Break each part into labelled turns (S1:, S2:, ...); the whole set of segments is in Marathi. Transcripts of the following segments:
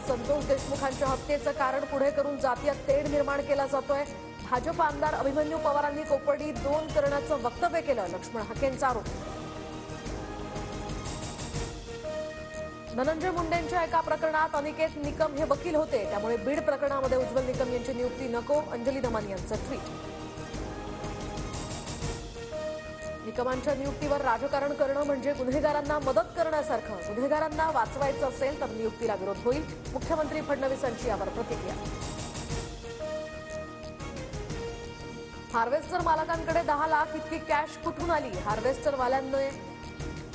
S1: संतोष देशमुखांच्या हत्येचं कारण पुढे करून जातीय तेढ निर्माण केला जातोय. भाजप आमदार अभिमन्यू पवारांनी कोपर्डी 2 करण्याचं वक्तव्य केलं. लक्ष्मण हाकेंचा आरोप. धनंजय मुंडेंच्या एका प्रकरणात अनिकेत निकम हे वकील होते, त्यामुळे बीड प्रकरणामध्ये उज्ज्वल निकम यांची नियुक्ती नको, अंजली दमानी यांचं ट्विट. निकमांच्या नियुक्तीवर राजकारण करणं म्हणजे गुन्हेगारांना मदत करण्यासारखं. गुन्हेगारांना वाचवायचं असेल तर नियुक्तीला विरोध होईल. मुख्यमंत्री फडणवीसांची यावर प्रतिक्रिया. हार्वेस्टर मालकांकडे 10 लाख इतकी कॅश कुठून आली? हार्वेस्टरवाल्यांनी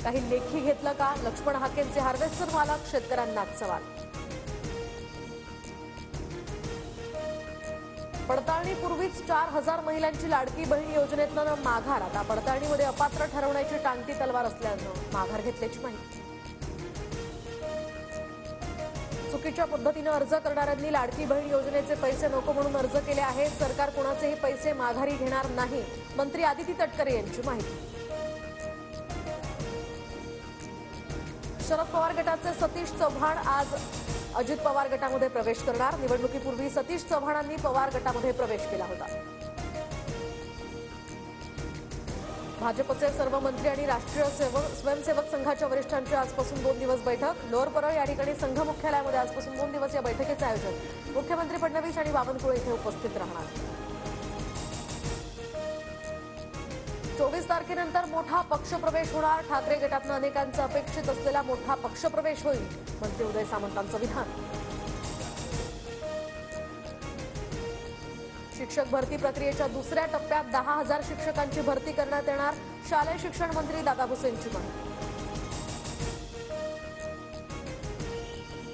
S1: काही लेखी घेतलं का? लक्ष्मण हाकेंचे हार्वेस्टर मालक शेतकऱ्यांनाच सवाल. पडताळणीपूर्वीच 4,000 महिलांची लाडकी बहीण योजनेतनं माघार. आता पडताळणीमध्ये अपात्र ठरवण्याची टांगती तलवार असल्यानं माघार घेतल्याची माहिती. चुकीच्या पद्धतीनं अर्ज करणाऱ्यांनी लाडकी बहीण योजनेचे पैसे नको म्हणून अर्ज केले आहेत. सरकार कोणाचेही पैसे माघारी घेणार नाही, मंत्री आदिती तटकरे यांची माहिती. शरद पवार गटाचे सतीश चव्हाण आज अजित पवार गटामध्ये प्रवेश करणार. निवडणुकीपूर्वी सतीश चव्हाणांनी पवार गटामध्ये प्रवेश केला होता. भाजपचे सर्व मंत्री आणि राष्ट्रीय स्वयंसेवक संघाच्या वरिष्ठांची आजपासून 2 दिवस बैठक. लोअर परळ या ठिकाणी संघ मुख्यालयामध्ये आजपासून 2 दिवस या बैठकीचे आयोजन. मुख्यमंत्री फडणवीस आणि बावनकुळे इथे उपस्थित राहणार. 24 तारखेनंतर मोठा पक्षप्रवेश होणार. ठाकरे गटातनं अनेकांचा अपेक्षित असलेला मोठा पक्षप्रवेश होईल, मंत्री उदय सामंतांचं विधान. शिक्षक भरती प्रक्रियेच्या दुसऱ्या टप्प्यात 10,000 शिक्षकांची भरती करण्यात येणार. शालेय शिक्षण मंत्री दादा भुसेंची माहिती.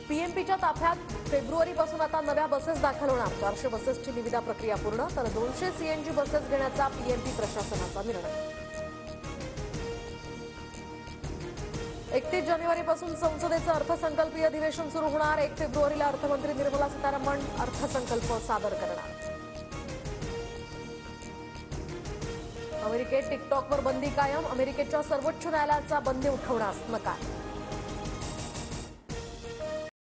S1: पीएमपीच्या ताफ्यात फेब्रुवारीपासून आता नव्या बसेस दाखल होणार. 400 बसेसची निविदा प्रक्रिया पूर्ण, तर 200 सीएनजी बसेस घेण्याचा पीएमपी प्रशासनाचा निर्णय. 31 जानेवारीपासून संसदेचं अर्थसंकल्पीय अधिवेशन सुरू होणार. 1 फेब्रुवारीला अर्थमंत्री निर्मला सीतारामन अर्थसंकल्प सादर करणार. अमेरिकेत टिकटॉकवर बंदी कायम. अमेरिकेच्या सर्वोच्च न्यायालयाचा बंदी उठवण्यास नकार.